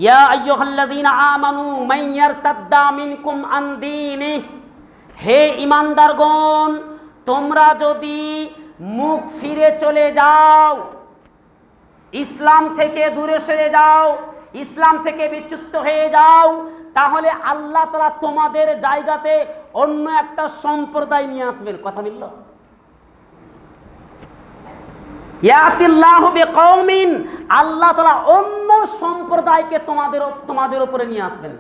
ইয়া আইয়ুহাল্লাযীনা আমানু মান ইয়ারতাদ্দা মিনকুম আন দীনিহি, হে ঈমানদারগণ, তোমরা যদি মুখ ফিরে চলে যাও, ইসলাম থেকে দূরে সরে যাও, ইসলাম থেকে বিচ্যুত হয়ে যাও, তাহলে আল্লাহ তাআলা তোমাদের জায়গাতে অন্য একটা সম্প্রদায় নিয়ে আসবেন। কথা মিলল? ইয়াতিল্লাহু বিকওমিন, আল্লাহ তাআলা অন্য সম্প্রদায়কে তোমাদের উপরে নিয়ে আসবেন,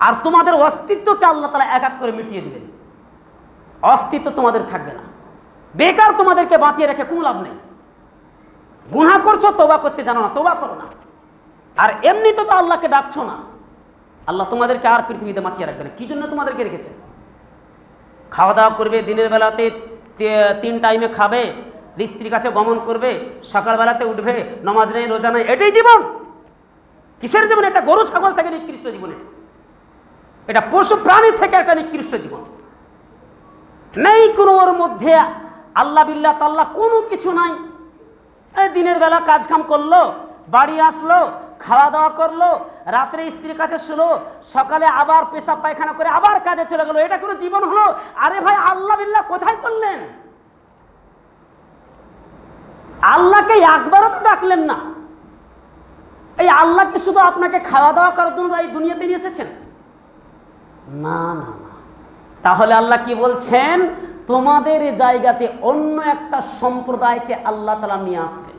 আর তোমাদের অস্তিত্বকে আল্লাহ তাআলা এক এক করে মিটিয়ে দিবেন। অস্তিত্ব তোমাদের থাকবে না। বেকার তোমাদেরকে বাঁচিয়ে রেখে কোনো লাভ নেই। গুনাহ করছো, তওবা করতে জানো না, তওবা করো না। আর এমনিতে তো আল্লাহকে ডাকছো না, আল্লাহ তোমাদেরকে আর পৃথিবীতে বাঁচিয়ে রাখবে না। কি জন্য তোমাদেরকে রেখেছে? খাওয়া দাওয়া করবে, দিনের বেলাতে 3 টাইমে খাবে, স্ত্রীর কাছে গমন করবে, সকালবেলাতে উঠবে, নামাজ নেই, রোজা নেই, এটাই জীবন? কিসের জীবন এটা? গরু ছাগল থেকে নিকৃষ্ট জীবন এটা। এটা পশু প্রাণী থেকে একটা নিকৃষ্ট জীবন। নেই কোনো ওর মধ্যে আল্লাহ বিল্লাহ তাল্লাহ কোনো কিছু নাই। দিনের বেলা কাজ কাম করলো, বাড়ি আসলো, খাওয়া দাওয়া করলো, রাত্রে স্ত্রীর কাছে শুলো, সকালে আবার পেশাব পায়খানা করে আবার কাজে চলে গেল। এটা কোনো জীবন হলো? আরে ভাই, আল্লাহ বিল্লাহ কোথায় করলেন? আল্লাহকে একবারও তো ডাকলেন না। এই আল্লাহ কি শুধু আপনাকে খাওয়া দাওয়া করার জন্য এই দুনিয়াতে নিয়ে এসেছেন? না না না। তাহলে আল্লাহ কি বলছেন? তোমাদের জায়গাতে অন্য একটা সম্প্রদায়কে আল্লাহ তাআলা নিয়ে আসবেন।